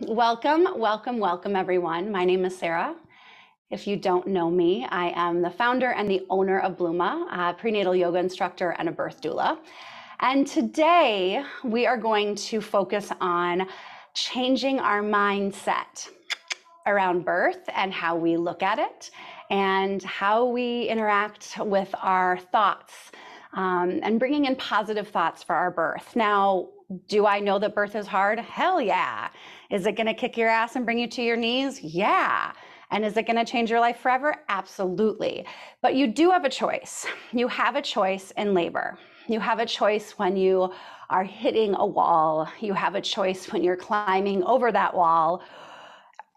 Welcome, welcome, welcome, everyone. My name is Sarah. If you don't know me, I am the founder and the owner of Blooma, a prenatal yoga instructor and a birth doula. And today we are going to focus on changing our mindset around birth and how we look at it and how we interact with our thoughts and bringing in positive thoughts for our birth. Now, do I know that birth is hard? Hell yeah. Is it going to kick your ass and bring you to your knees? Yeah. And is it going to change your life forever? Absolutely. But you do have a choice. You have a choice in labor. You have a choice when you are hitting a wall. You have a choice when you're climbing over that wall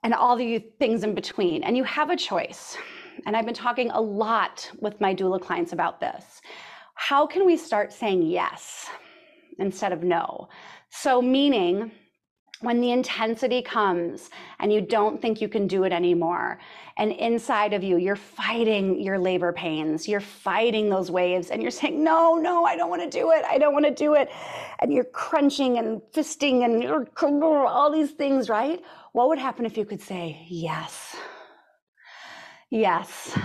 and all the things in between. And you have a choice. And I've been talking a lot with my doula clients about this. How can we start saying yes instead of no? So meaning, when the intensity comes and you don't think you can do it anymore, and inside of you, you're fighting your labor pains, you're fighting those waves, and you're saying, no, I don't want to do it. I don't want to do it. And you're crunching and fisting and all these things, right? What would happen if you could say, yes, yes,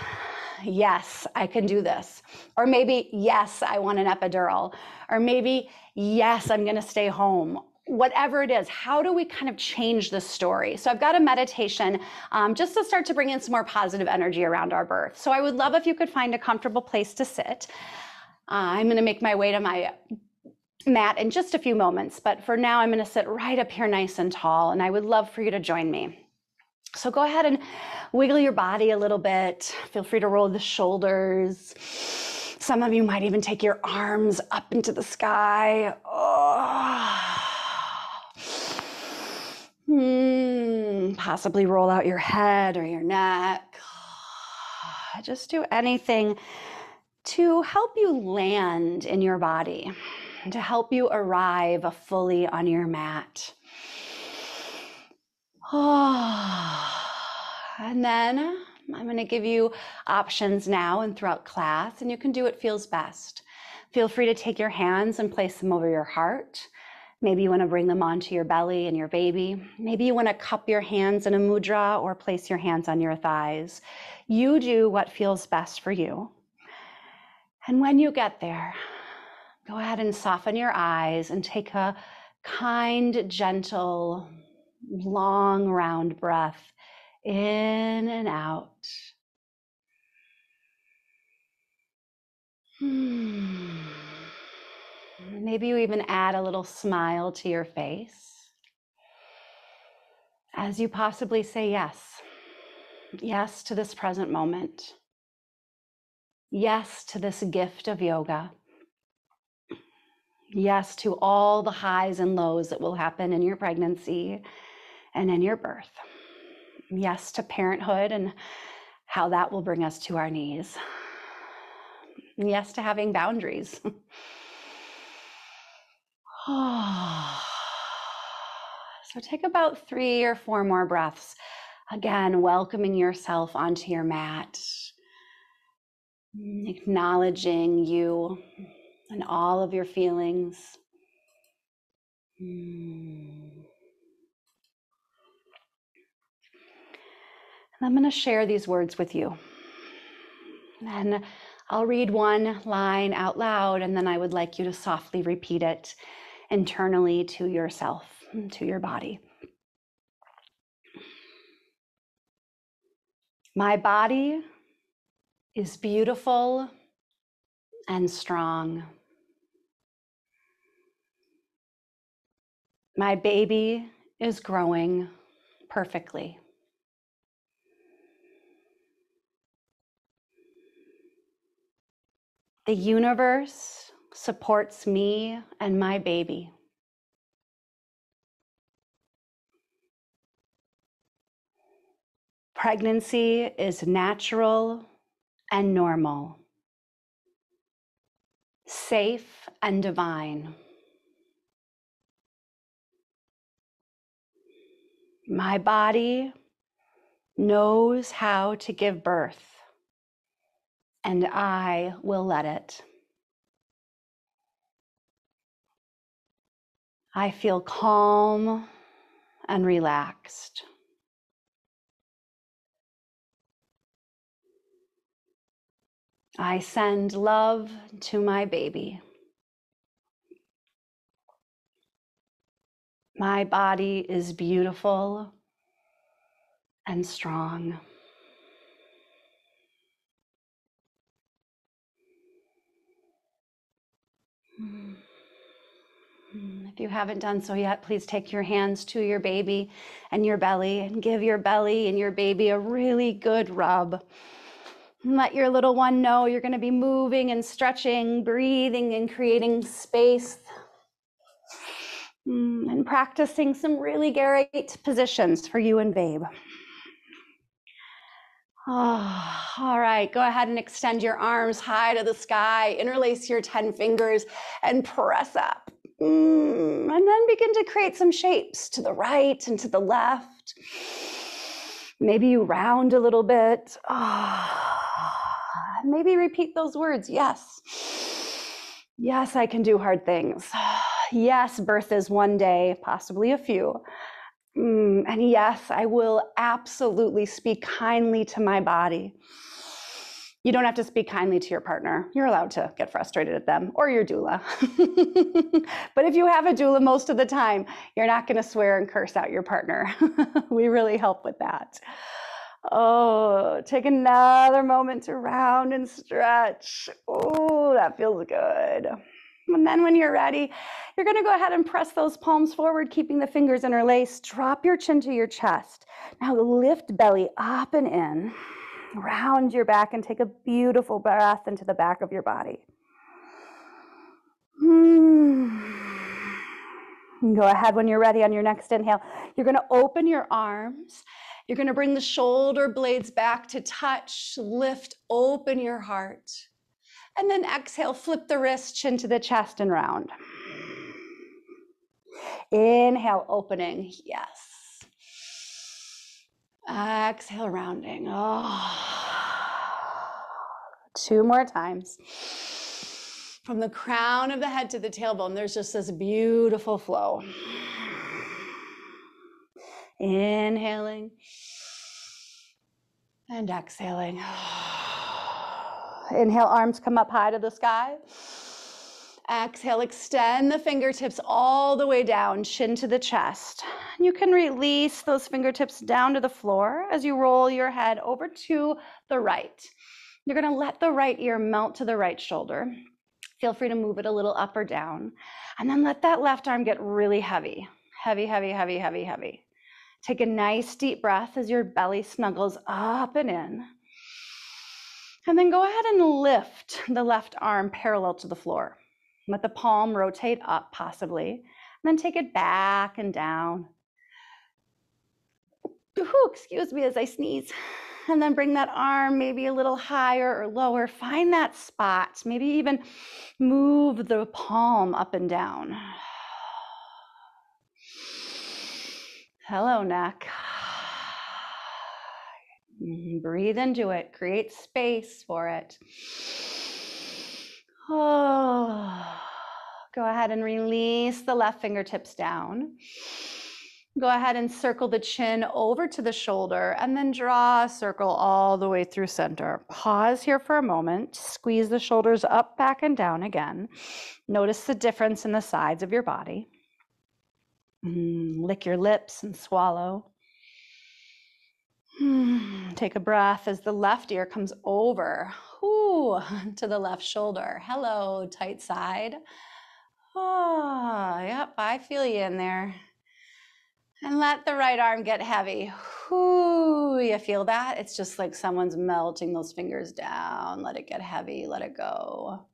yes, I can do this. Or maybe, yes, I want an epidural. Or maybe, yes, I'm going to stay home. Whatever it is, how do we kind of change the story? So I've got a meditation just to start to bring in some more positive energy around our birth. So I would love if you could find a comfortable place to sit. I'm going to make my way to my mat in just a few moments, but for now, I'm going to sit right up here nice and tall, and I would love for you to join me. So go ahead and wiggle your body a little bit. Feel free to roll the shoulders. Some of you might even take your arms up into the sky. Possibly roll out your head or your neck. Just do anything to help you land in your body, to help you arrive fully on your mat. And then I'm going to give you options now and throughout class, and you can do what feels best. Feel free to take your hands and place them over your heart. Maybe you want to bring them onto your belly and your baby. Maybe you want to cup your hands in a mudra or place your hands on your thighs. You do what feels best for you. And when you get there, go ahead and soften your eyes and take a kind, gentle, long, round breath in and out. Maybe you even add a little smile to your face as you possibly say yes. Yes to this present moment. Yes to this gift of yoga. Yes to all the highs and lows that will happen in your pregnancy and in your birth. Yes to parenthood and how that will bring us to our knees. Yes to having boundaries. So take about 3 or 4 more breaths. Again, welcoming yourself onto your mat, acknowledging you and all of your feelings. And I'm going to share these words with you. And I'll read one line out loud, and then I would like you to softly repeat it internally to yourself, to your body. My body is beautiful and strong. My baby is growing perfectly. The universe supports me and my baby. Pregnancy is natural and normal, safe and divine. My body knows how to give birth, and I will let it. I feel calm and relaxed. I send love to my baby. My body is beautiful and strong. If you haven't done so yet, please take your hands to your baby and your belly and give your belly and your baby a really good rub. And let your little one know you're going to be moving and stretching, breathing and creating space and practicing some really great positions for you and babe. Oh, all right, go ahead and extend your arms high to the sky, interlace your 10 fingers and press up. And then begin to create some shapes to the right and to the left. Maybe you round a little bit. Maybe repeat those words. Yes. Yes, I can do hard things. Yes, birth is one day, possibly a few. And yes, I will absolutely speak kindly to my body. You don't have to speak kindly to your partner. You're allowed to get frustrated at them or your doula. But if you have a doula most of the time, you're not going to swear and curse out your partner. We really help with that. Oh, take another moment to round and stretch. Oh, that feels good. And then when you're ready, you're going to go ahead and press those palms forward, keeping the fingers interlaced. Drop your chin to your chest. Now lift belly up and in. Round your back and take a beautiful breath into the back of your body. Go ahead when you're ready on your next inhale. You're going to open your arms. You're going to bring the shoulder blades back to touch. Lift, open your heart. And then exhale, flip the wrist, chin to the chest and round. Inhale, opening, yes. Exhale, rounding. Two more times. From the crown of the head to the tailbone, there's just this beautiful flow. Inhaling and exhaling. Inhale, arms come up high to the sky. Exhale, extend the fingertips all the way down, chin to the chest. You can release those fingertips down to the floor as you roll your head over to the right. You're going to let the right ear melt to the right shoulder. Feel free to move it a little up or down. And then let that left arm get really heavy. Heavy, heavy, heavy, heavy, heavy. Take a nice deep breath as your belly snuggles up and in. And then go ahead and lift the left arm parallel to the floor. Let the palm rotate up possibly, and then take it back and down. Excuse me as I sneeze. And then bring that arm maybe a little higher or lower. Find that spot. Maybe even move the palm up and down. Hello, neck. Breathe into it. Create space for it. Oh, go ahead and release the left fingertips down. Go ahead and circle the chin over to the shoulder and then draw a circle all the way through center. Pause here for a moment. Squeeze the shoulders up, back, and down again. Notice the difference in the sides of your body. Lick your lips and swallow. Take a breath as the left ear comes over to the left shoulder. Hello, tight side. Oh, yep, I feel you in there. And let the right arm get heavy. You feel that? It's just like someone's melting those fingers down. Let it get heavy, let it go.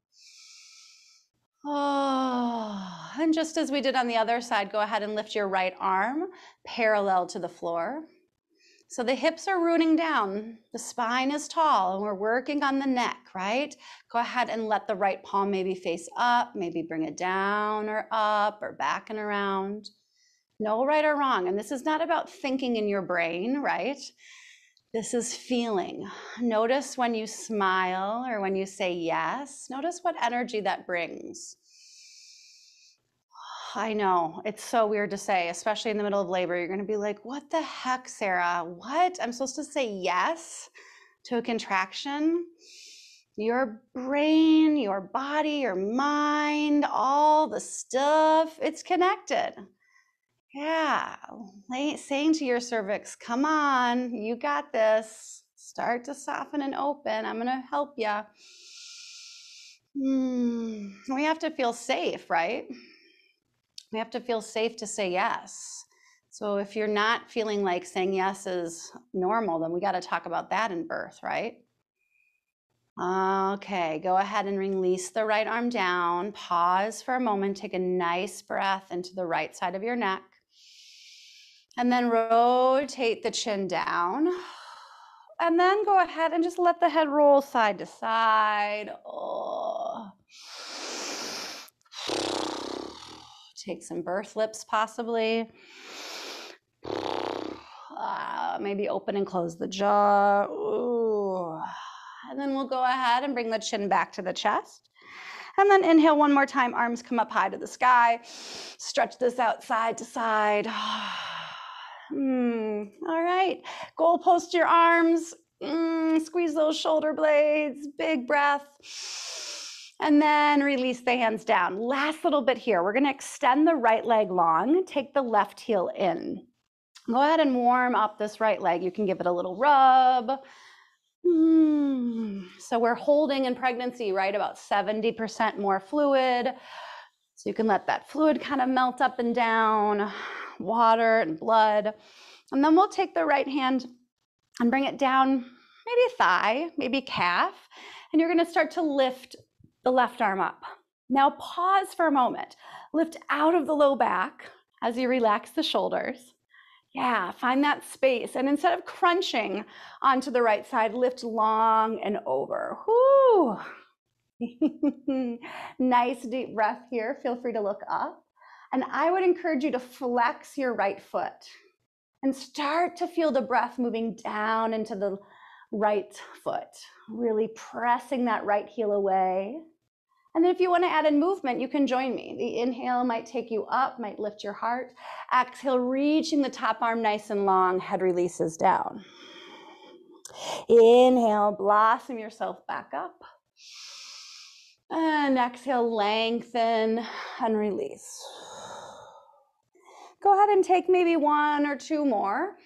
Oh, and just as we did on the other side, go ahead and lift your right arm parallel to the floor. So the hips are rooting down, the spine is tall, and we're working on the neck, right? Go ahead and let the right palm maybe face up, maybe bring it down or up or back and around. No right or wrong, and this is not about thinking in your brain, right? This is feeling. Notice when you smile or when you say yes, notice what energy that brings. I know, it's so weird to say, especially in the middle of labor. You're going to be like, what the heck, Sarah? What? I'm supposed to say yes to a contraction? Your brain, your body, your mind, all the stuff, it's connected. Yeah, saying to your cervix, come on, you got this. Start to soften and open. I'm going to help you. We have to feel safe, right? We have to feel safe to say yes. So if you're not feeling like saying yes is normal, then we got to talk about that in birth, right? Okay, go ahead and release the right arm down. Pause for a moment. Take a nice breath into the right side of your neck. And then rotate the chin down. And then go ahead and just let the head roll side to side. Oh. Take some birth lips possibly. Maybe open and close the jaw. Ooh. And then we'll go ahead and bring the chin back to the chest. And then inhale one more time, arms come up high to the sky. Stretch this out side to side. All right, goal post your arms. Squeeze those shoulder blades, big breath. And then release the hands down. Last little bit here. We're gonna extend the right leg long, take the left heel in. Go ahead and warm up this right leg. You can give it a little rub. So we're holding in pregnancy, right, about 70% more fluid. So you can let that fluid kind of melt up and down, water and blood. And then we'll take the right hand and bring it down, maybe thigh, maybe calf. And you're gonna start to lift the left arm up. Now pause for a moment. Lift out of the low back as you relax the shoulders. Yeah, find that space. And instead of crunching onto the right side, lift long and over. Whoo! Nice deep breath here. Feel free to look up. And I would encourage you to flex your right foot and start to feel the breath moving down into the right foot, really pressing that right heel away. And then if you want to add in movement, you can join me. The inhale might take you up, might lift your heart. Exhale, reaching the top arm nice and long, head releases down. Inhale, blossom yourself back up. And exhale, lengthen and release. Go ahead and take maybe one or two more.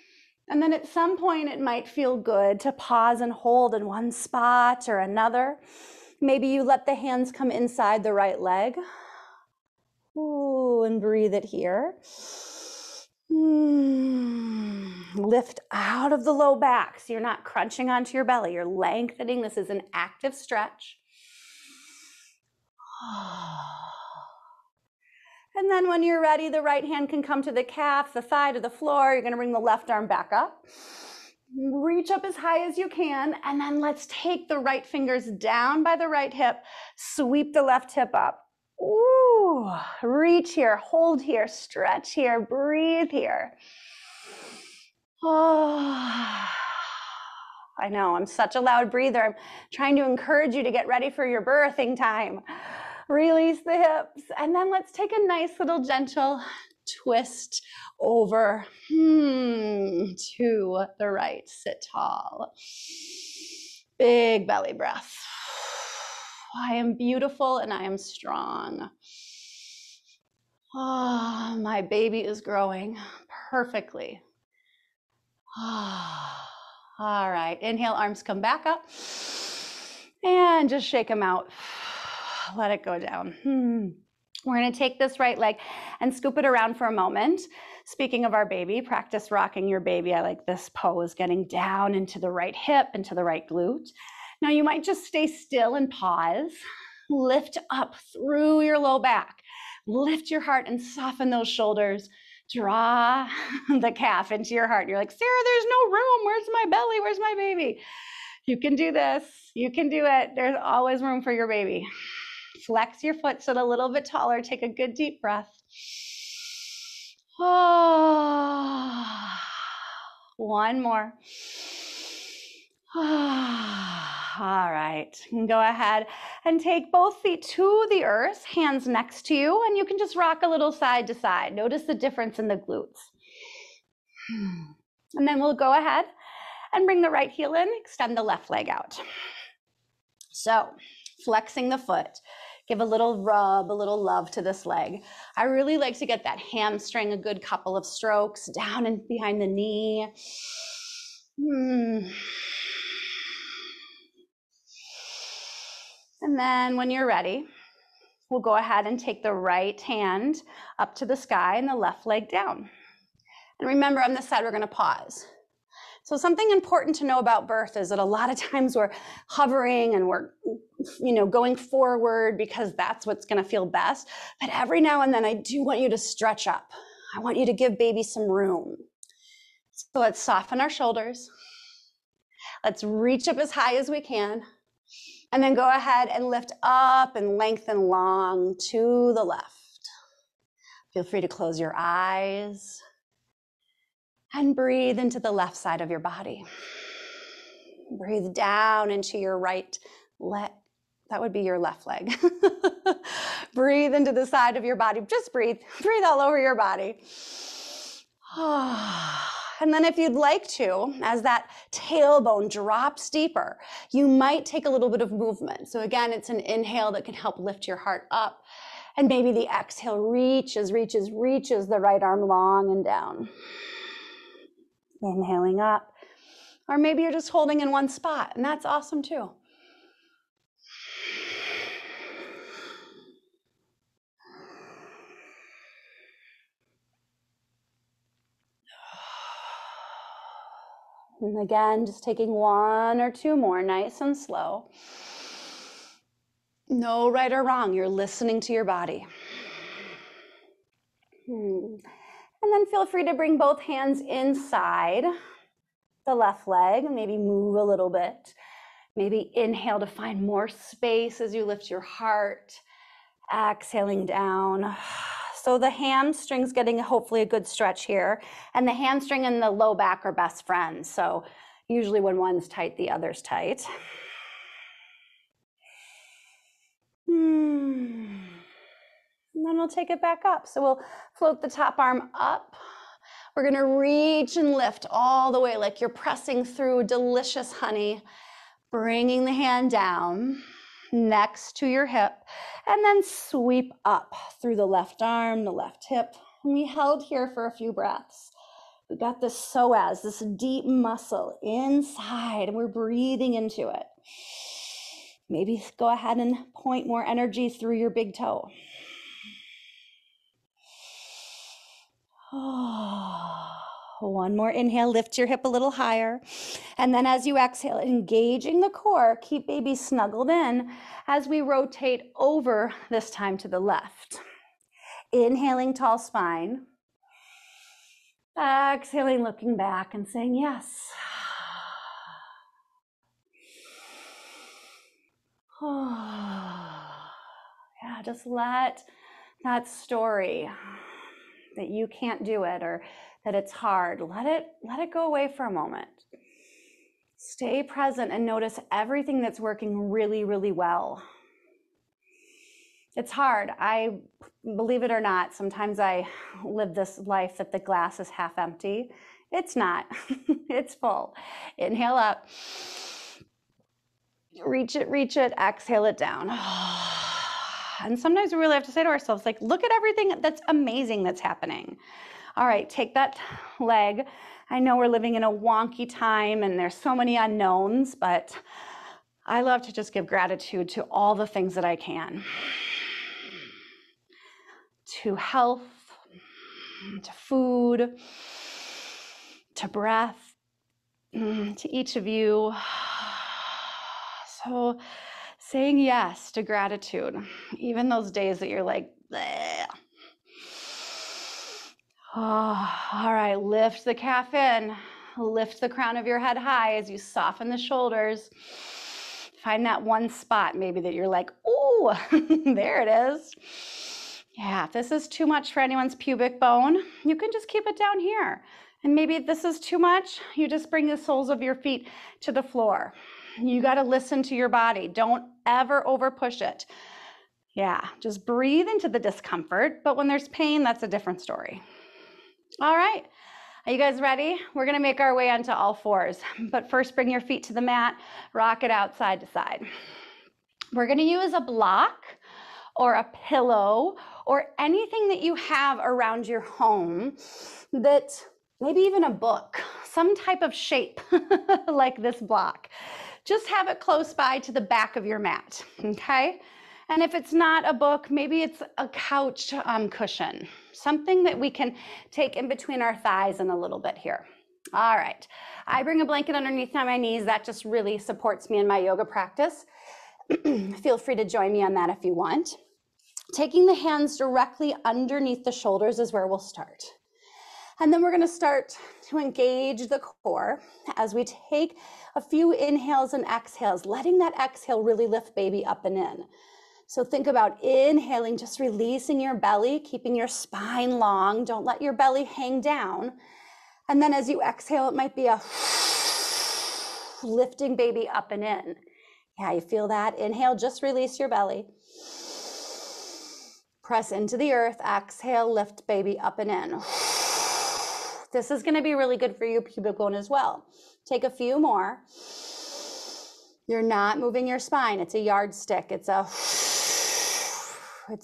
And then at some point, it might feel good to pause and hold in one spot or another. Maybe you let the hands come inside the right leg. Ooh, and breathe it here. Lift out of the low back. So you're not crunching onto your belly. You're lengthening. This is an active stretch. And then when you're ready, the right hand can come to the calf, the thigh, to the floor. You're going to bring the left arm back up. Reach up as high as you can, and then let's take the right fingers down by the right hip, sweep the left hip up. Ooh, reach here, hold here, stretch here, breathe here. Oh, I know, I'm such a loud breather. I'm trying to encourage you to get ready for your birthing time. Release the hips, and then let's take a nice little gentle twist over to the right. Sit tall. Big belly breath. I am beautiful and I am strong. Oh, my baby is growing perfectly. Oh. All right, inhale, arms come back up. And just shake them out. Let it go down. We're going to take this right leg and scoop it around for a moment. Speaking of our baby, practice rocking your baby. I like this pose, getting down into the right hip, into the right glute. Now you might just stay still and pause. Lift up through your low back. Lift your heart and soften those shoulders. Draw the calf into your heart. You're like, Sarah, there's no room. Where's my belly? Where's my baby? You can do this. You can do it. There's always room for your baby. Flex your foot, sit a little bit taller. Take a good deep breath. Oh, one more. All right, you can go ahead and take both feet to the earth, hands next to you, and you can just rock a little side to side. Notice the difference in the glutes. And then we'll go ahead and bring the right heel in, extend the left leg out. So, flexing the foot, give a little rub, a little love to this leg. I really like to get that hamstring a good couple of strokes down and behind the knee. And then when you're ready, we'll go ahead and take the right hand up to the sky and the left leg down. And remember, on this side, we're going to pause. So something important to know about birth is that a lot of times we're hovering and we're, going forward because that's what's going to feel best. But every now and then, I do want you to stretch up. I want you to give baby some room. So let's soften our shoulders. Let's reach up as high as we can. And then go ahead and lift up and lengthen long to the left. Feel free to close your eyes. And breathe into the left side of your body. Breathe down into your right leg. That would be your left leg. Breathe into the side of your body. Just breathe. Breathe all over your body. And then if you'd like to, as that tailbone drops deeper, you might take a little bit of movement. So again, it's an inhale that can help lift your heart up. And maybe the exhale reaches the right arm long and down. Inhaling up, or maybe you're just holding in one spot, and that's awesome too. And again, just taking one or two more, nice and slow. No right or wrong, you're listening to your body. And then feel free to bring both hands inside the left leg and maybe move a little bit. Maybe inhale to find more space as you lift your heart. Exhaling down. So the hamstring's getting hopefully a good stretch here. And the hamstring and the low back are best friends. So usually when one's tight, the other's tight. And then we'll take it back up. So we'll float the top arm up. We're gonna reach and lift all the way like you're pressing through delicious honey. Bringing the hand down next to your hip and then sweep up through the left arm, the left hip. And we held here for a few breaths. We got this psoas, this deep muscle inside, and we're breathing into it. Maybe go ahead and point more energy through your big toe. One more inhale, lift your hip a little higher. And then as you exhale, engaging the core, keep baby snuggled in as we rotate over, this time to the left. Inhaling, tall spine. Exhaling, looking back and saying yes. Yeah, just let that story that you can't do it or that it's hard, let it go away for a moment. Stay present and notice everything that's working really, really well. It's hard. I believe it or not, sometimes I live this life that the glass is half empty. It's not. It's full. Inhale up. Reach it, exhale it down. And sometimes we really have to say to ourselves, like, look at everything that's amazing that's happening. All right, take that leg. I know we're living in a wonky time and there's so many unknowns, but I love to just give gratitude to all the things that I can. To health, to food, to breath, to each of you. So saying yes to gratitude, even those days that you're like, bleh. Oh, all right, lift the calf in, lift the crown of your head high as you soften the shoulders. Find that one spot maybe that you're like, ooh, there it is. Yeah, if this is too much for anyone's pubic bone, you can just keep it down here. And maybe if this is too much, you just bring the soles of your feet to the floor. You got to listen to your body. Don't ever over push it. Yeah, just breathe into the discomfort, but when there's pain, that's a different story. All right, are you guys ready? We're gonna make our way onto all fours, but first bring your feet to the mat, rock it out side to side. We're gonna use a block or a pillow or anything that you have around your home, that maybe even a book, some type of shape like this block. Just have it close by to the back of your mat, okay? And if it's not a book, maybe it's a couch cushion, something that we can take in between our thighs and a little bit here. All right, I bring a blanket underneath my knees. That just really supports me in my yoga practice. Feel free to join me on that if you want. Taking the hands directly underneath the shoulders is where we'll start. And then we're going to start to engage the core as we take a few inhales and exhales, letting that exhale really lift baby up and in. So think about inhaling, just releasing your belly, keeping your spine long. Don't let your belly hang down. And then as you exhale, it might be a lifting baby up and in. Yeah, you feel that? Inhale, just release your belly. Press into the earth. Exhale, lift baby up and in. This is going to be really good for your pubic bone as well. Take a few more. You're not moving your spine. It's a yardstick. It's a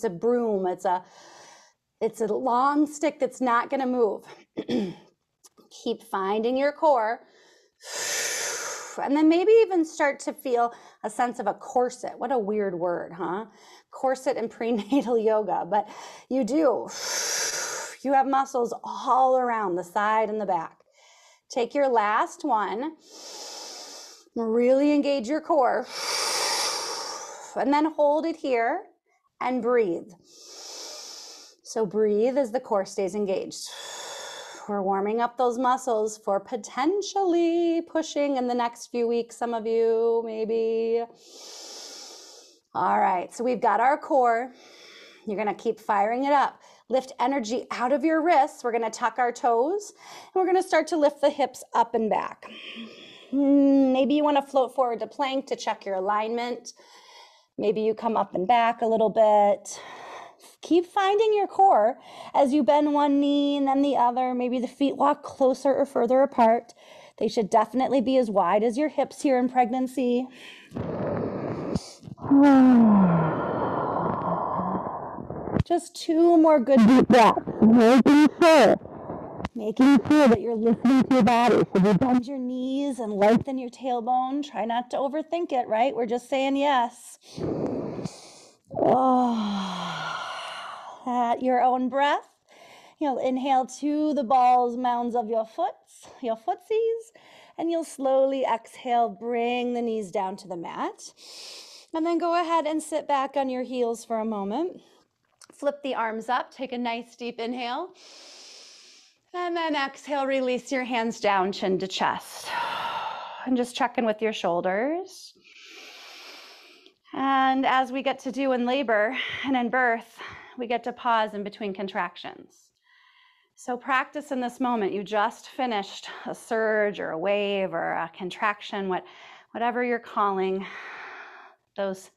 broom. It's a long stick that's not going to move. Keep finding your core. And then maybe even start to feel a sense of a corset. What a weird word, huh? Corset in prenatal yoga, but you do. You have muscles all around the side and the back. Take your last one. Really engage your core. And then hold it here and breathe. So breathe as the core stays engaged. We're warming up those muscles for potentially pushing in the next few weeks, some of you, maybe. All right, so we've got our core. You're gonna keep firing it up. Lift energy out of your wrists. We're gonna tuck our toes, and we're gonna start to lift the hips up and back. Maybe you wanna float forward to plank to check your alignment. Maybe you come up and back a little bit. Keep finding your core as you bend one knee and then the other. Maybe the feet walk closer or further apart. They should definitely be as wide as your hips here in pregnancy. Just 2 more good deep breaths. Making sure that you're listening to your body. So you bend your knees and lengthen your tailbone. Try not to overthink it, right? We're just saying yes. At your own breath, you'll inhale to the balls, mounds of your footsies, and you'll slowly exhale, bring the knees down to the mat. And then go ahead and sit back on your heels for a moment. Flip the arms up, take a nice deep inhale. And then exhale, release your hands down, chin to chest. And just check in with your shoulders. And as we get to do in labor and in birth, we get to pause in between contractions. So practice in this moment. You just finished a surge or a wave or a contraction, whatever you're calling those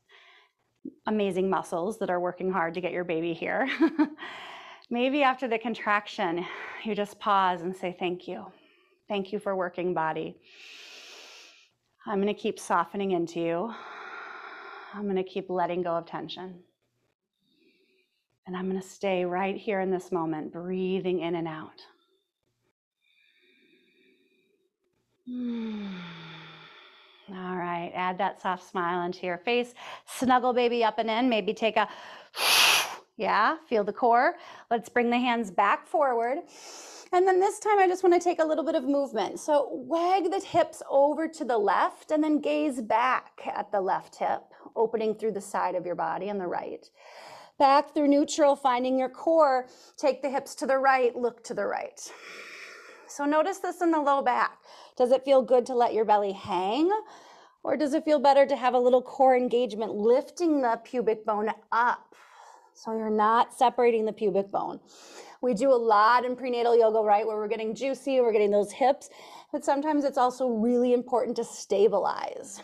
amazing muscles that are working hard to get your baby here. Maybe after the contraction, you just pause and say, thank you. Thank you for working, body. I'm going to keep softening into you. I'm going to keep letting go of tension. And I'm going to stay right here in this moment, breathing in and out. All right, add that soft smile into your face. Snuggle baby up and in. Maybe take a, yeah, feel the core. Let's bring the hands back forward. And then this time I just want to take a little bit of movement. So wag the hips over to the left and then gaze back at the left hip, opening through the side of your body and the right. Back through neutral, finding your core. Take the hips to the right, look to the right. So notice this in the low back. Does it feel good to let your belly hang? Or does it feel better to have a little core engagement, lifting the pubic bone up? So you're not separating the pubic bone. We do a lot in prenatal yoga, right, where we're getting juicy, we're getting those hips, but sometimes it's also really important to stabilize.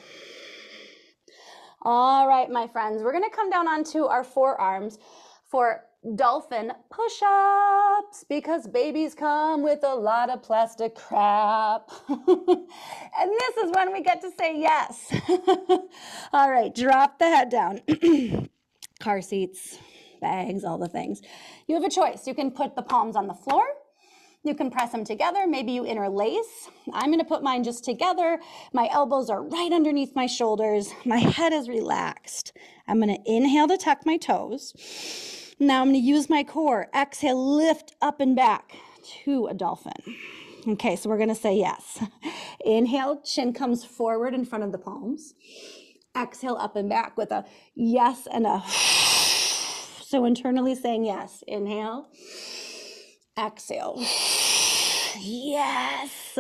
All right, my friends, we're gonna come down onto our forearms for dolphin push-ups because babies come with a lot of plastic crap. And this is when we get to say yes. All right, drop the head down. Car seats, bags, all the things. You have a choice. You can put the palms on the floor. You can press them together. Maybe you interlace. I'm going to put mine just together. My elbows are right underneath my shoulders. My head is relaxed. I'm going to inhale to tuck my toes. Now I'm going to use my core. Exhale, lift up and back to a dolphin. Okay, so we're going to say yes. Inhale, chin comes forward in front of the palms. Exhale, up and back with a yes and a so internally saying yes. Inhale. Exhale. Yes.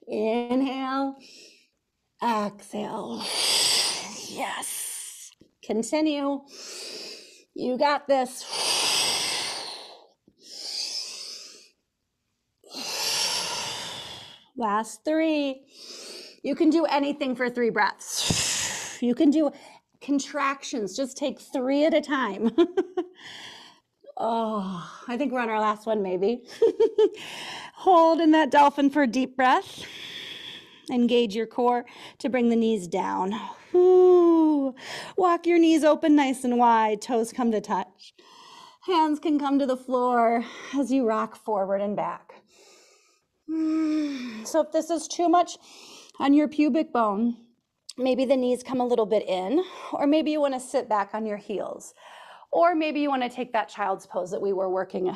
Inhale. Exhale. Yes. Continue. You got this. Last 3. You can do anything for 3 breaths. You can do contractions. Just take 3 at a time. Oh, I think we're on our last one, maybe. Hold in that dolphin for a deep breath. Engage your core to bring the knees down. Ooh. Walk your knees open nice and wide. Toes come to touch. Hands can come to the floor as you rock forward and back. So if this is too much on your pubic bone, maybe the knees come a little bit in, or maybe you want to sit back on your heels. Or maybe you want to take that child's pose that we were working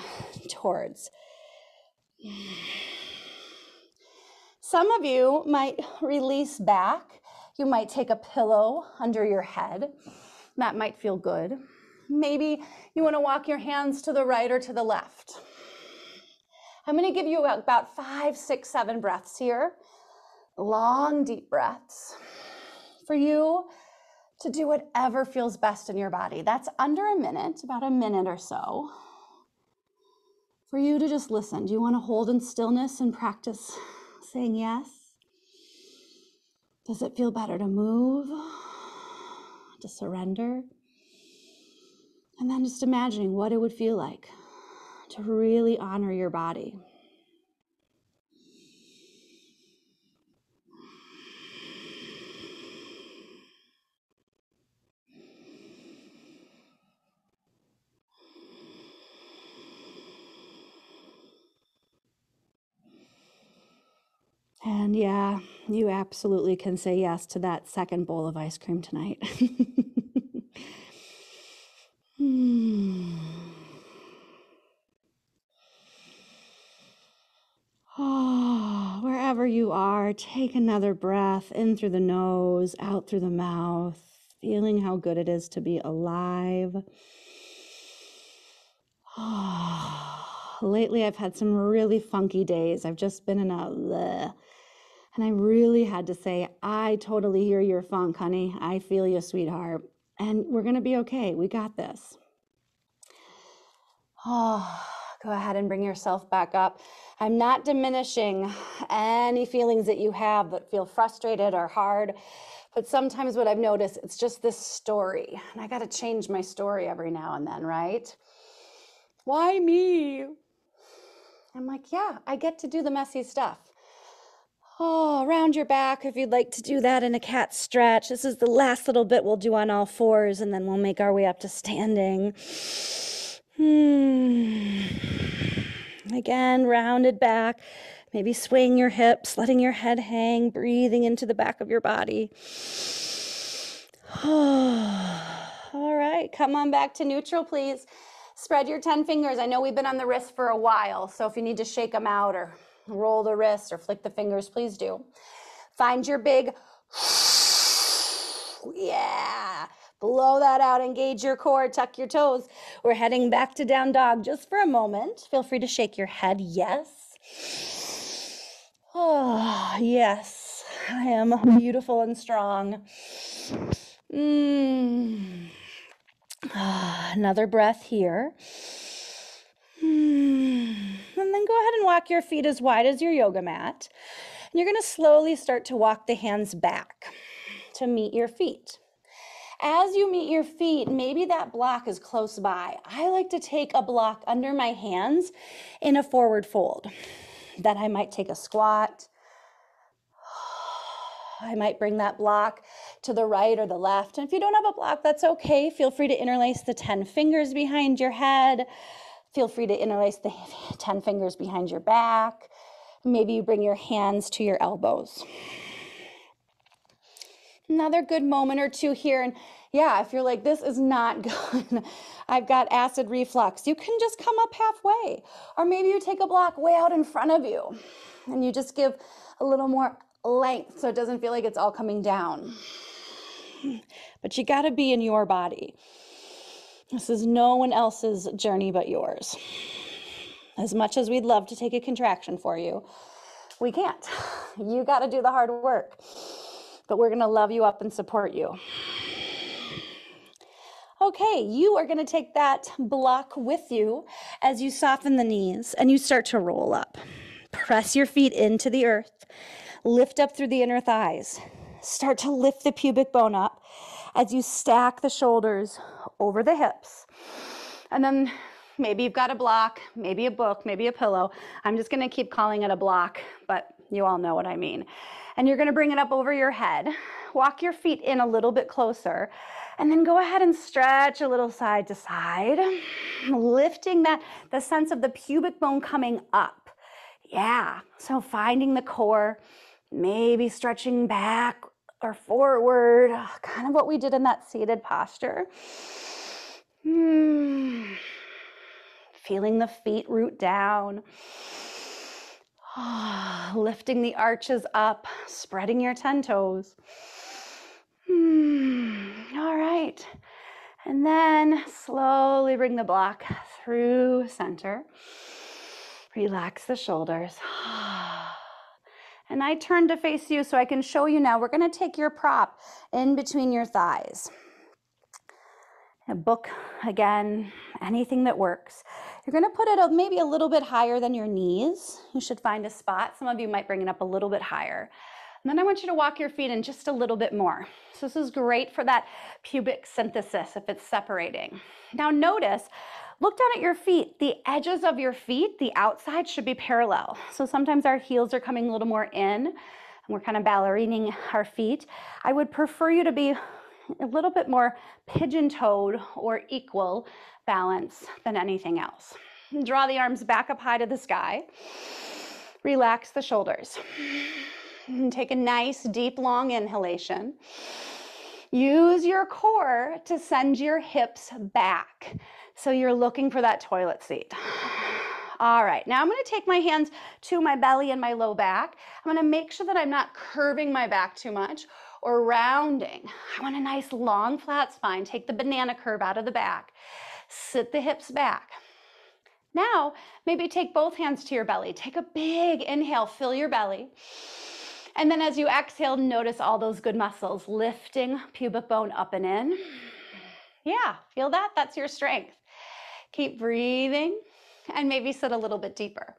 towards. Some of you might release back. You might take a pillow under your head. That might feel good. Maybe you want to walk your hands to the right or to the left. I'm going to give you about 5, 6, 7 breaths here. Long, deep breaths. For you to do whatever feels best in your body. That's under a minute, about a minute or so. For you to just listen. Do you want to hold in stillness and practice saying yes? Does it feel better to move, to surrender? And then just imagining what it would feel like to really honor your body. And yeah, you absolutely can say yes to that second bowl of ice cream tonight. Oh, wherever you are, take another breath in through the nose, out through the mouth, feeling how good it is to be alive. Oh, lately, I've had some really funky days. I've just been in a bleh. And I really had to say, I totally hear your funk, honey. I feel you, sweetheart. And we're going to be okay. We got this. Oh, go ahead and bring yourself back up. I'm not diminishing any feelings that you have that feel frustrated or hard. But sometimes what I've noticed, it's just this story. And I got to change my story every now and then, right? Why me? I'm like, yeah, I get to do the messy stuff. Oh, round your back if you'd like to do that in a cat stretch. This is the last little bit we'll do on all fours, and then we'll make our way up to standing. Again, rounded back. Maybe swaying your hips, letting your head hang, breathing into the back of your body. All right, come on back to neutral, please. Spread your 10 fingers. I know we've been on the wrist for a while, so if you need to shake them out or roll the wrist or flick the fingers, please do. Find your big, yeah, blow that out, engage your core, tuck your toes. We're heading back to down dog just for a moment. Feel free to shake your head, yes. Oh, yes, I am beautiful and strong. Another breath here. and walk your feet as wide as your yoga mat. And you're going to slowly start to walk the hands back to meet your feet. As you meet your feet, maybe that block is close by. I like to take a block under my hands in a forward fold. Then I might take a squat. I might bring that block to the right or the left. And if you don't have a block, that's okay. Feel free to interlace the 10 fingers behind your head. Feel free to interlace the 10 fingers behind your back. Maybe you bring your hands to your elbows. Another good moment or two here. And yeah, if you're like, this is not good, I've got acid reflux, you can just come up halfway. Or maybe you take a block way out in front of you and you just give a little more length so it doesn't feel like it's all coming down. But you got to be in your body. This is no one else's journey but yours. As much as we'd love to take a contraction for you, we can't. You got to do the hard work. But we're going to love you up and support you. Okay, you are going to take that block with you as you soften the knees and you start to roll up. Press your feet into the earth. Lift up through the inner thighs. Start to lift the pubic bone up as you stack the shoulders over the hips. And then maybe you've got a block, maybe a book, maybe a pillow. I'm just going to keep calling it a block, but you all know what I mean. And you're going to bring it up over your head. Walk your feet in a little bit closer. And then go ahead and stretch a little side to side, lifting the sense of the pubic bone coming up. Yeah, so finding the core, maybe stretching back or forward, kind of what we did in that seated posture. Feeling the feet root down. Lifting the arches up, spreading your 10 toes. All right. And then slowly bring the block through center. Relax the shoulders. And I turn to face you so I can show you now. We're going to take your prop in between your thighs. A book, again, anything that works. You're going to put it maybe a little bit higher than your knees. You should find a spot. Some of you might bring it up a little bit higher. And then I want you to walk your feet in just a little bit more. So this is great for that pubic synthesis if it's separating. Now notice, look down at your feet. The edges of your feet, the outside should be parallel. So sometimes our heels are coming a little more in, and we're kind of ballerining our feet. I would prefer you to be a little bit more pigeon-toed or equal balance than anything else. Draw the arms back up high to the sky. Relax the shoulders. And take a nice, deep, long inhalation. Use your core to send your hips back. So you're looking for that toilet seat. All right, now I'm going to take my hands to my belly and my low back. I'm going to make sure that I'm not curving my back too much or rounding. I want a nice long flat spine. Take the banana curve out of the back. Sit the hips back. Now, maybe take both hands to your belly. Take a big inhale, fill your belly. And then as you exhale, notice all those good muscles lifting pubic bone up and in. Yeah, feel that? That's your strength. Keep breathing and maybe sit a little bit deeper.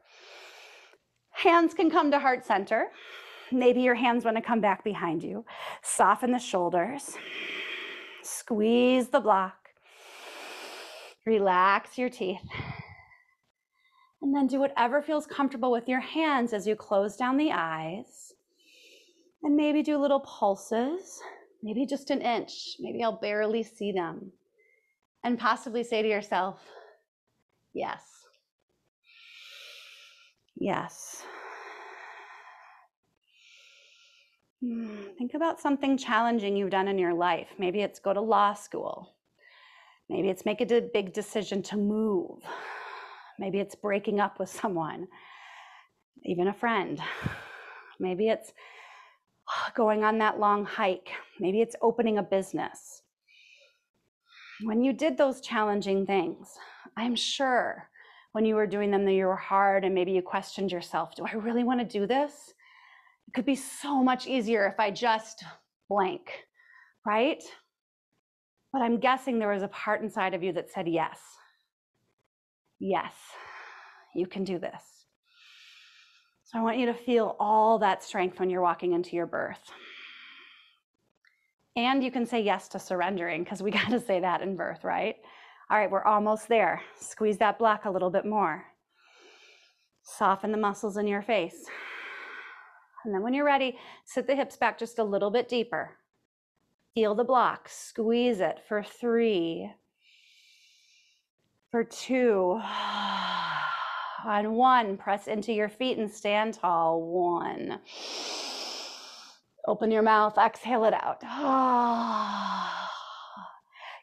Hands can come to heart center. Maybe your hands want to come back behind you. Soften the shoulders. Squeeze the block. Relax your teeth. And then do whatever feels comfortable with your hands as you close down the eyes. And maybe do little pulses, maybe just an inch. Maybe I'll barely see them. And possibly say to yourself, yes. Yes. Think about something challenging you've done in your life. Maybe it's go to law school. Maybe it's make a big decision to move. Maybe it's breaking up with someone, even a friend. Maybe it's going on that long hike. Maybe it's opening a business. When you did those challenging things, I'm sure when you were doing them that you were hard and maybe you questioned yourself, do I really want to do this? It could be so much easier if I just blank, right? But I'm guessing there was a part inside of you that said, yes, yes, you can do this. So I want you to feel all that strength when you're walking into your birth. And you can say yes to surrendering, because we got to say that in birth, right? All right, we're almost there. Squeeze that block a little bit more. Soften the muscles in your face. And then when you're ready, sit the hips back just a little bit deeper. Feel the block, squeeze it for 3, for 2, on 1, press into your feet and stand tall, 1. Open your mouth, exhale it out.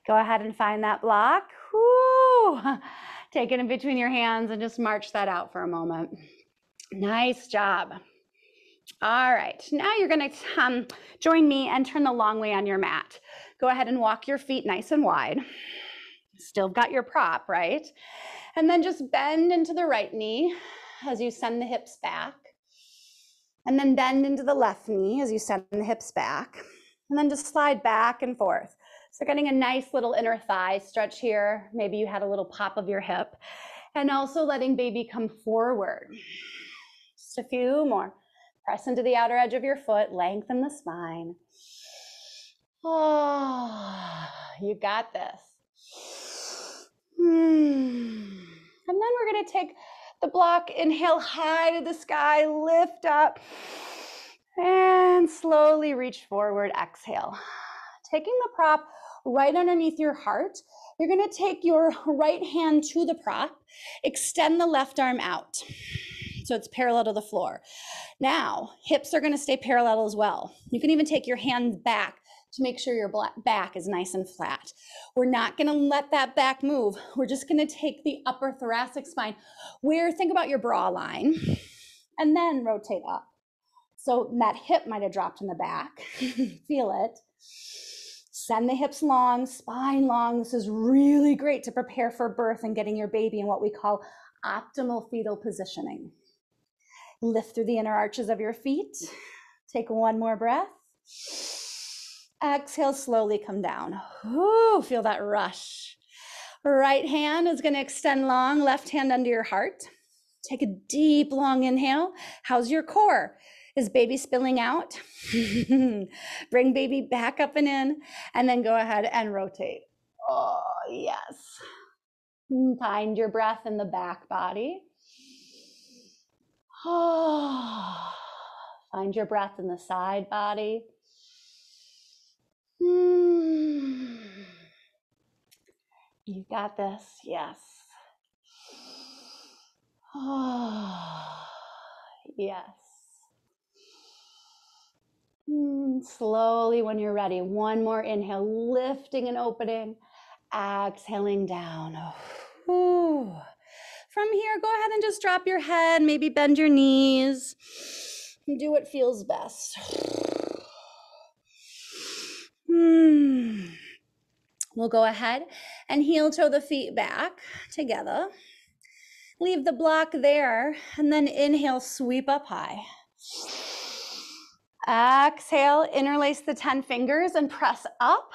Go ahead and find that block. Woo. Take it in between your hands and just march that out for a moment. Nice job. All right, now you're gonna join me and turn the long way on your mat. Go ahead and walk your feet nice and wide. Still got your prop, right? And then just bend into the right knee as you send the hips back. And then bend into the left knee as you send the hips back. And then just slide back and forth. So getting a nice little inner thigh stretch here. Maybe you had a little pop of your hip. And also letting baby come forward. Just a few more. Press into the outer edge of your foot, lengthen the spine. Oh, you got this. And then we're gonna take the block, inhale high to the sky, lift up, and slowly reach forward, exhale. Taking the prop right underneath your heart, you're gonna take your right hand to the prop, extend the left arm out. So it's parallel to the floor. Now, hips are gonna stay parallel as well. You can even take your hands back to make sure your back is nice and flat. We're not gonna let that back move. We're just gonna take the upper thoracic spine where, think about your bra line, and then rotate up. So that hip might have dropped in the back. Feel it. Send the hips long, spine long. This is really great to prepare for birth and getting your baby in what we call optimal fetal positioning. Lift through the inner arches of your feet. Take one more breath. Exhale, slowly come down. Ooh, feel that rush. Right hand is going to extend long, left hand under your heart. Take a deep, long inhale. How's your core? Is baby spilling out? Bring baby back up and in, and then go ahead and rotate. Oh, yes. Find your breath in the back body. Oh, find your breath in the side body. You got this, yes. Oh, yes. Slowly, when you're ready, one more inhale, lifting and opening, exhaling down. Ooh. From here, go ahead and just drop your head, maybe bend your knees, and do what feels best. We'll go ahead and heel toe the feet back together. Leave the block there, and then inhale, sweep up high. Exhale, interlace the 10 fingers and press up,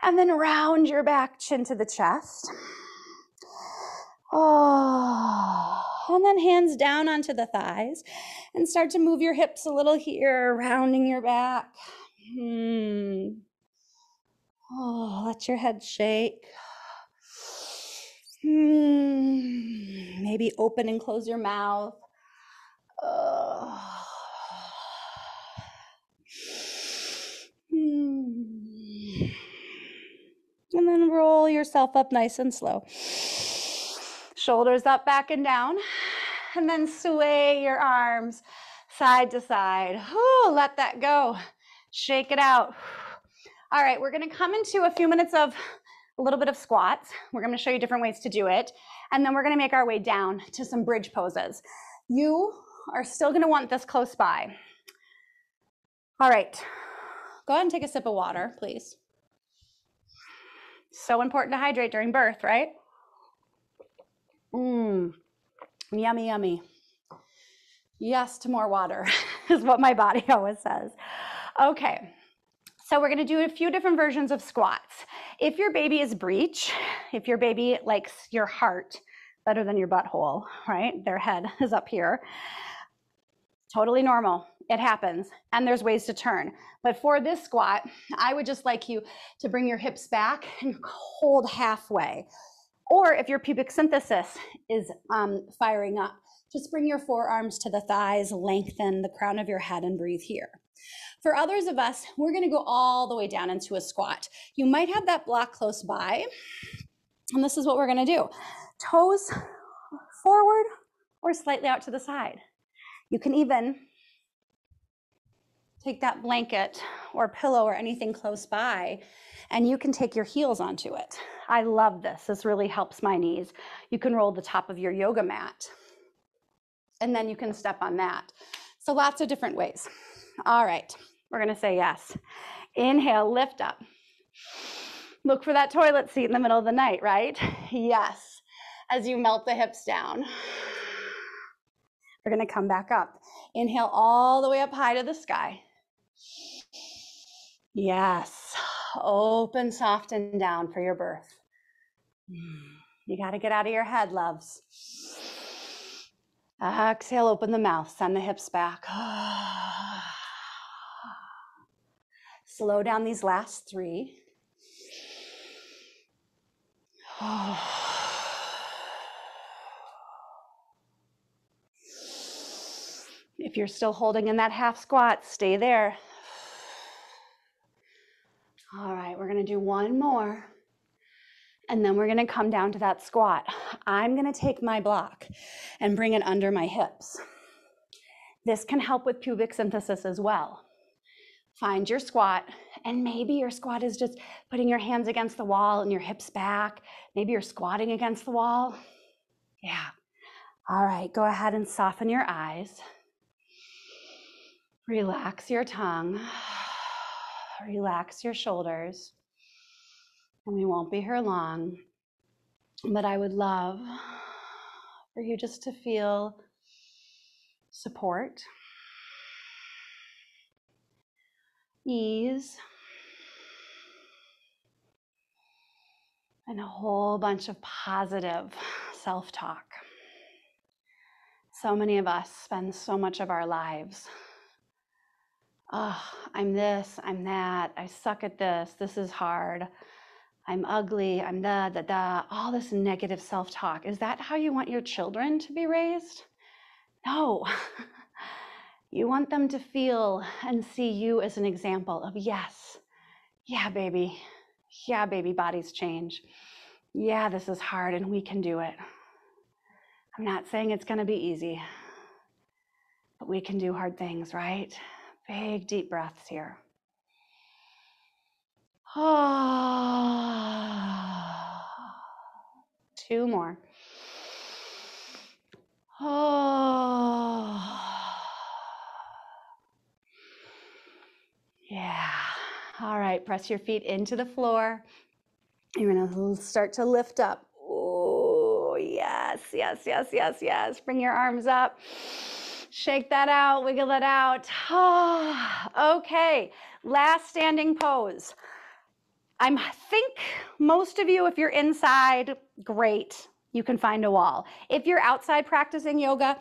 and then round your back, chin to the chest. Oh, and then hands down onto the thighs, and start to move your hips a little here, rounding your back. Oh, let your head shake. Maybe open and close your mouth. And then roll yourself up nice and slow. Shoulders up, back and down. And then sway your arms side to side. Let that go. Shake it out. All right, we're gonna come into a few minutes of a little bit of squats. We're gonna show you different ways to do it. And then we're gonna make our way down to some bridge poses. You are still gonna want this close by. All right, go ahead and take a sip of water, please. So important to hydrate during birth, right? Yummy, yummy. Yes to more water is what my body always says. Okay, so we're gonna do a few different versions of squats. If your baby is breech, if your baby likes your heart better than your butthole, right? Their head is up here. Totally normal. It happens. And there's ways to turn. But for this squat, I would just like you to bring your hips back and hold halfway. Or if your pubic symphysis is firing up, just bring your forearms to the thighs, lengthen the crown of your head, and breathe here. For others of us, we're going to go all the way down into a squat. You might have that block close by. And this is what we're going to do. Toes forward or slightly out to the side. You can even take that blanket or pillow or anything close by, and you can take your heels onto it. I love this. This really helps my knees. You can roll the top of your yoga mat, and then you can step on that. So lots of different ways. All right, we're gonna say yes. Inhale, lift up. Look for that toilet seat in the middle of the night, right? Yes, as you melt the hips down. We're gonna come back up. Inhale all the way up high to the sky. Yes, open, soft, and down for your birth. You gotta get out of your head, loves. Exhale, open the mouth, send the hips back. Slow down these last 3. If you're still holding in that half squat, stay there. All right, we're gonna do one more. And then we're gonna come down to that squat. I'm gonna take my block and bring it under my hips. This can help with pubic symphysis as well. Find your squat, and maybe your squat is just putting your hands against the wall and your hips back. Maybe you're squatting against the wall. Yeah. All right, go ahead and soften your eyes. Relax your tongue. Relax your shoulders. And we won't be here long, but I would love for you just to feel support, ease, and a whole bunch of positive self-talk. So many of us spend so much of our lives, oh, I'm this, I'm that, I suck at this is hard, I'm ugly, I'm all this negative self-talk. Is that how you want your children to be raised? No. You want them to feel and see you as an example of yes, yeah, baby, bodies change. Yeah, this is hard and we can do it. I'm not saying it's gonna be easy, but we can do hard things, right? Big, deep breaths here. Oh. 2 more. Oh. Yeah. All right, press your feet into the floor. You're gonna start to lift up. Oh, yes, yes, yes, yes, yes. Bring your arms up. Shake that out, wiggle it out. Oh, okay, last standing pose. I think most of you, if you're inside, great, you can find a wall. If you're outside practicing yoga,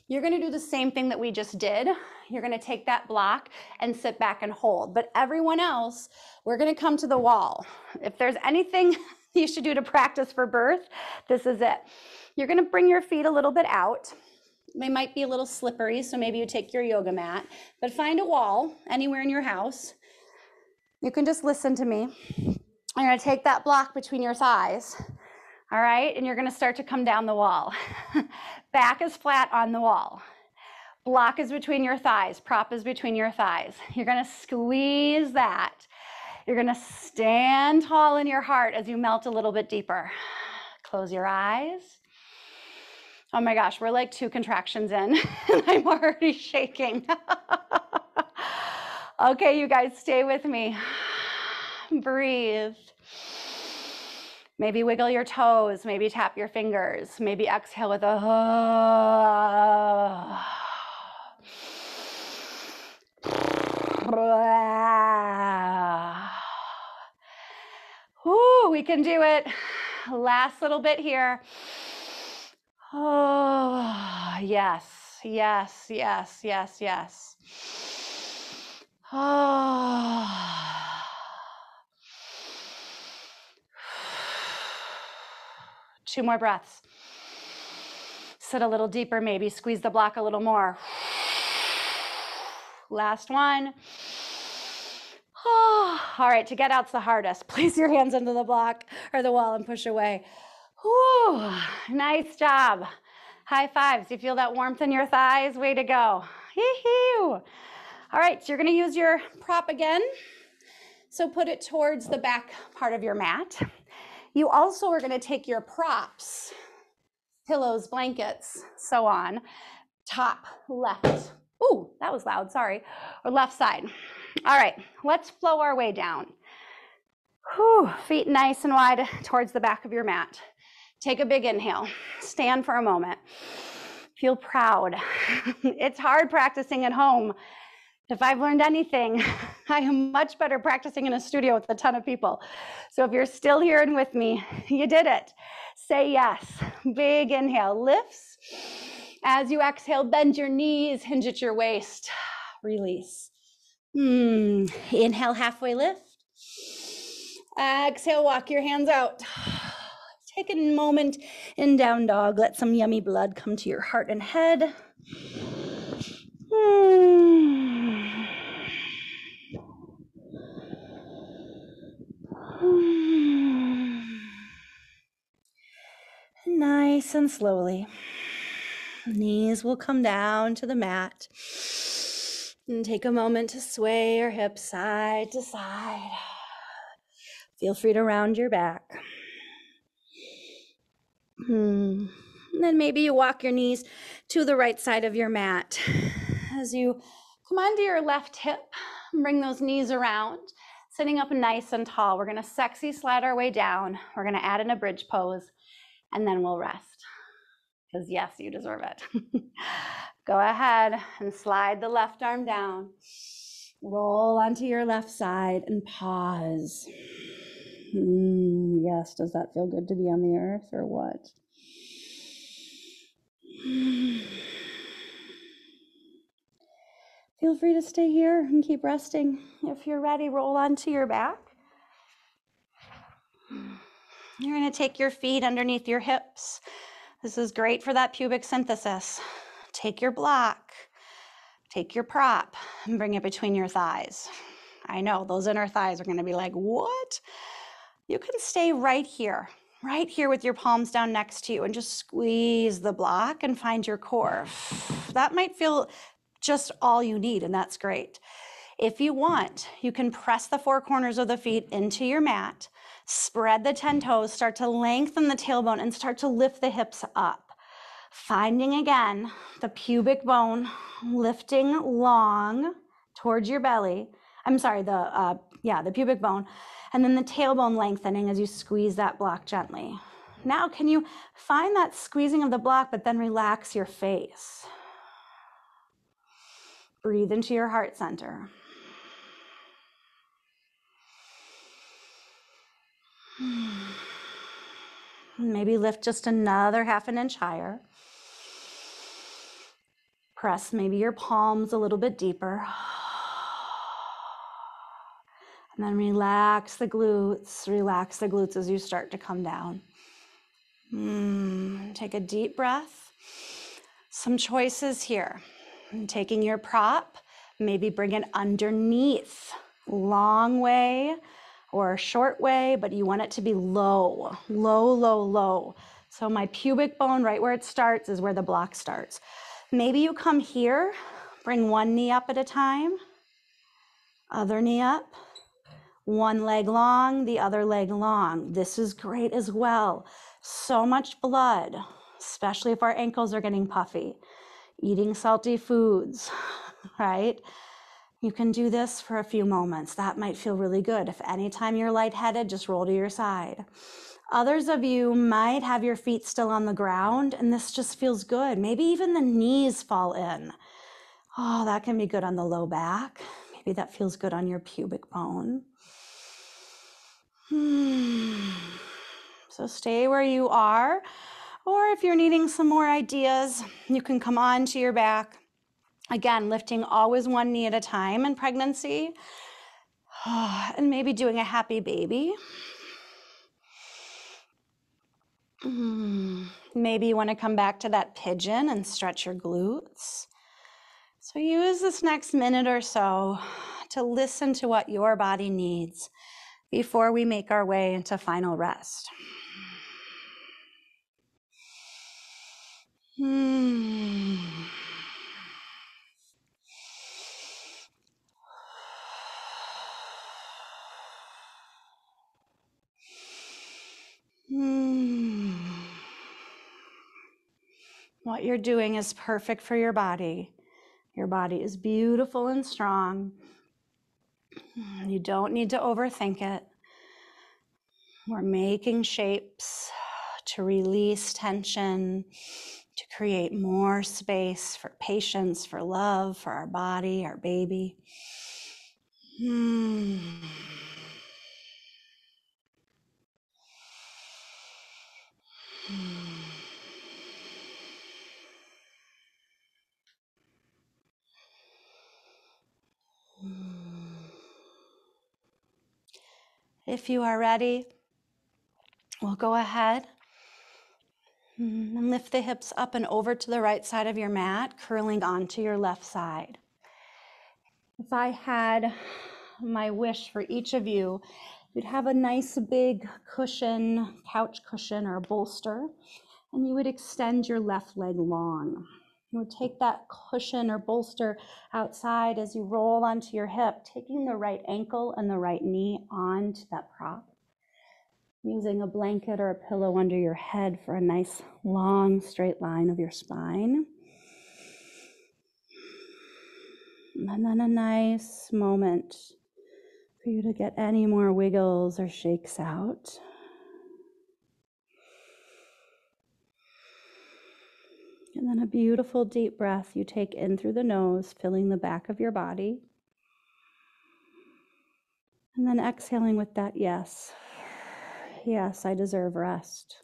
you're gonna do the same thing that we just did. You're gonna take that block and sit back and hold. But everyone else, we're gonna come to the wall. If there's anything you should do to practice for birth, this is it. You're gonna bring your feet a little bit out. They might be a little slippery, so maybe you take your yoga mat, but find a wall anywhere in your house. You can just listen to me. You're gonna take that block between your thighs, all right? And you're gonna start to come down the wall. Back is flat on the wall. Block is between your thighs, prop is between your thighs. You're gonna squeeze that. You're gonna stand tall in your heart as you melt a little bit deeper. Close your eyes. Oh my gosh, we're like 2 contractions in and I'm already shaking. Okay, you guys, stay with me. Breathe. Maybe wiggle your toes, maybe tap your fingers, maybe exhale with a Ooh, we can do it. Last little bit here. Oh, yes, yes, yes, yes, yes. Oh. Two more breaths. Sit a little deeper, maybe squeeze the block a little more. Last one. Oh, all right, to get out's the hardest. Place your hands into the block or the wall and push away. Whew, nice job. High fives. You feel that warmth in your thighs? Way to go. Yee-hoo. All right, so you're gonna use your prop again. So put it towards the back part of your mat. You also are gonna take your props, pillows, blankets, so on, top left. Ooh, that was loud, sorry. Or left side. All right, let's flow our way down. Whew, feet nice and wide towards the back of your mat. Take a big inhale. Stand for a moment. Feel proud. It's hard practicing at home. If I've learned anything, I am much better practicing in a studio with a ton of people. So if you're still here and with me, you did it. Say yes. Big inhale, lifts. As you exhale, bend your knees, hinge at your waist. Release. Inhale, halfway lift. Exhale, walk your hands out. Take a moment in down dog. Let some yummy blood come to your heart and head. Nice and slowly. Knees will come down to the mat. And take a moment to sway your hips side to side. Feel free to round your back. And then maybe you walk your knees to the right side of your mat. As you come onto your left hip, bring those knees around, sitting up nice and tall. We're gonna sexy slide our way down. We're gonna add in a bridge pose, and then we'll rest. Because yes, you deserve it. Go ahead and slide the left arm down. Roll onto your left side and pause. Yes, does that feel good to be on the earth or what? Feel free to stay here and keep resting. If you're ready, roll onto your back. You're going to take your feet underneath your hips. This is great for that pubic synthesis. Take your block, take your prop, and bring it between your thighs. I know those inner thighs are going to be like, what? You can stay right here with your palms down next to you and just squeeze the block and find your core. That might feel just all you need, and that's great. If you want, you can press the four corners of the feet into your mat, spread the 10 toes, start to lengthen the tailbone, and start to lift the hips up. Finding again the pubic bone lifting long towards your belly. I'm sorry, the pubic bone, and then the tailbone lengthening as you squeeze that block gently. Now, can you find that squeezing of the block, but then relax your face? Breathe into your heart center. Maybe lift just another half an inch higher. Press maybe your palms a little bit deeper. And then relax the glutes as you start to come down. Take a deep breath. Some choices here. Taking your prop, maybe bring it underneath. Long way or short way, but you want it to be low, low, low, low. So my pubic bone, right where it starts, is where the block starts. Maybe you come here, bring one knee up at a time, other knee up. One leg long, the other leg long. This is great as well. So much blood, especially if our ankles are getting puffy. Eating salty foods, right? You can do this for a few moments. That might feel really good. If anytime you're lightheaded, just roll to your side. Others of you might have your feet still on the ground, and this just feels good. Maybe even the knees fall in. Oh, that can be good on the low back. Maybe that feels good on your pubic bone. So stay where you are. Or if you're needing some more ideas, you can come onto your back. Again, lifting always one knee at a time in pregnancy. And maybe doing a happy baby. Maybe you want to come back to that pigeon and stretch your glutes. So use this next minute or so to listen to what your body needs before we make our way into final rest. What you're doing is perfect for your body. Your body is beautiful and strong. You don't need to overthink it. We're making shapes to release tension, to create more space for patience, for love, for our body, our baby. If you are ready, we'll go ahead and lift the hips up and over to the right side of your mat, curling onto your left side. If I had my wish for each of you, you'd have a nice big cushion, couch cushion or a bolster, and you would extend your left leg long. You would take that cushion or bolster outside as you roll onto your hip, taking the right ankle and the right knee onto that prop. Using a blanket or a pillow under your head for a nice long straight line of your spine. And then a nice moment for you to get any more wiggles or shakes out. And then a beautiful deep breath you take in through the nose, filling the back of your body. And then exhaling with that yes. Yes, I deserve rest.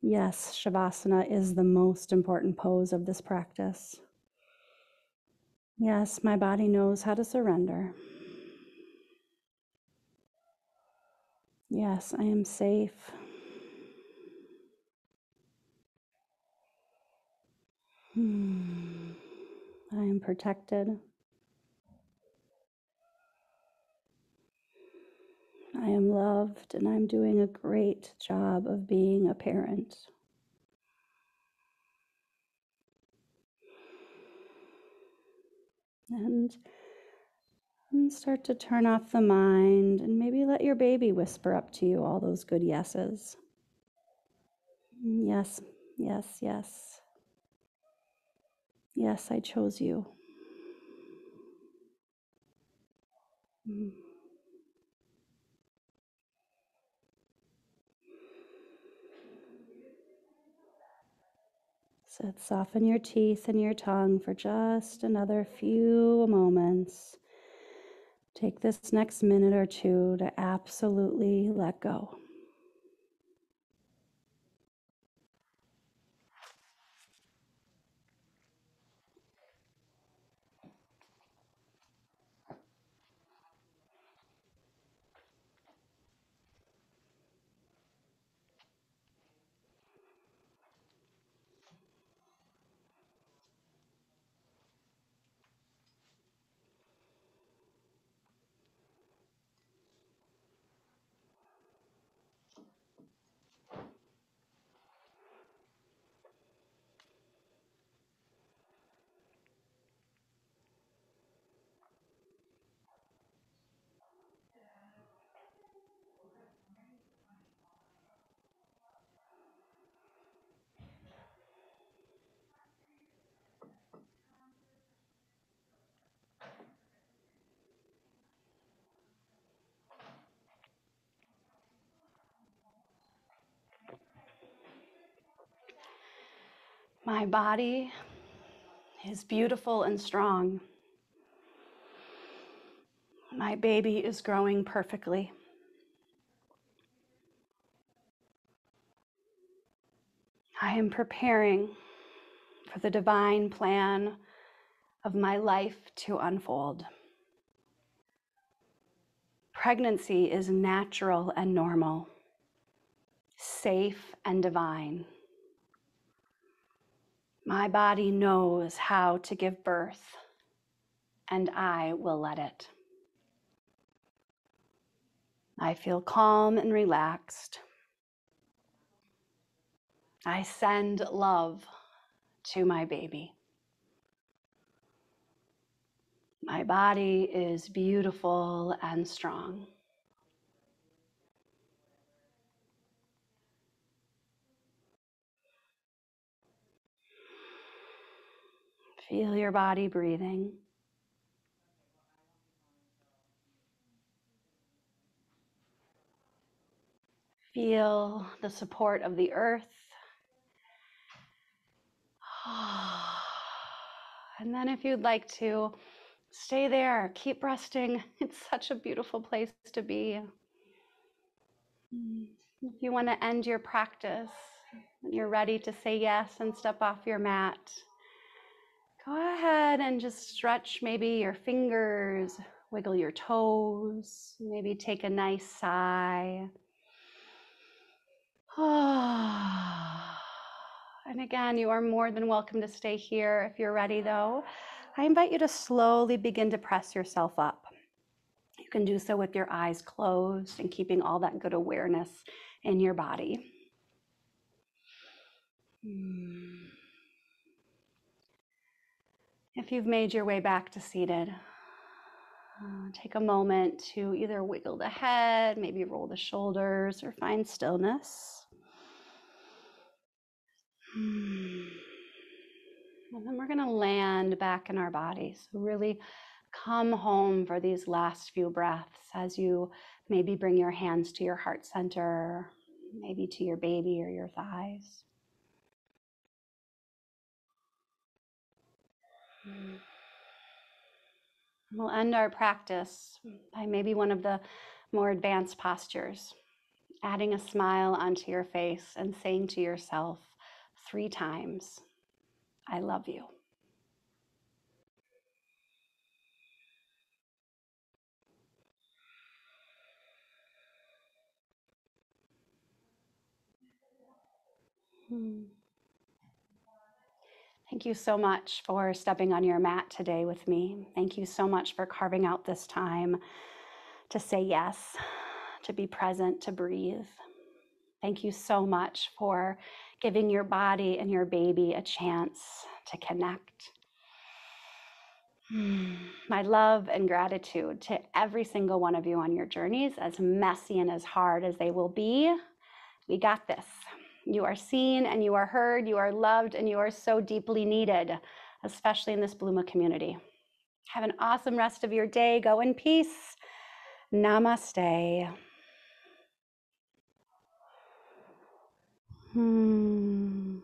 Yes, Shavasana is the most important pose of this practice. Yes, my body knows how to surrender. Yes, I am safe. I am protected. I am loved, and I'm doing a great job of being a parent. And start to turn off the mind and maybe let your baby whisper up to you all those good yeses. Yes, yes, yes. Yes, I chose you. So soften your teeth and your tongue for just another few moments. Take this next minute or two to absolutely let go. My body is beautiful and strong. My baby is growing perfectly. I am preparing for the divine plan of my life to unfold. Pregnancy is natural and normal, safe and divine. My body knows how to give birth, and I will let it. I feel calm and relaxed. I send love to my baby. My body is beautiful and strong. Feel your body breathing. Feel the support of the earth. And then if you'd like to, stay there, keep resting. It's such a beautiful place to be. If you want to end your practice, when you're ready to say yes and step off your mat, go ahead and just stretch maybe your fingers, wiggle your toes, maybe take a nice sigh. And again, you are more than welcome to stay here if you're ready though. I invite you to slowly begin to press yourself up. You can do so with your eyes closed and keeping all that good awareness in your body. If you've made your way back to seated, take a moment to either wiggle the head, maybe roll the shoulders, or find stillness. And then we're going to land back in our bodies. So really come home for these last few breaths as you maybe bring your hands to your heart center, maybe to your baby or your thighs. We'll end our practice by maybe one of the more advanced postures, adding a smile onto your face and saying to yourself 3 times, I love you. Thank you so much for stepping on your mat today with me. Thank you so much for carving out this time to say yes, to be present, to breathe. Thank you so much for giving your body and your baby a chance to connect. My love and gratitude to every single one of you on your journeys, as messy and as hard as they will be. We got this. You are seen and you are heard, you are loved, and you are so deeply needed, especially in this Blooma community. Have an awesome rest of your day. Go in peace. Namaste. Mwah.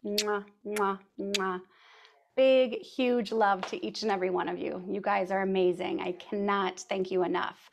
Mwah, mwah, mwah. Big, huge love to each and every one of you. You guys are amazing. I cannot thank you enough.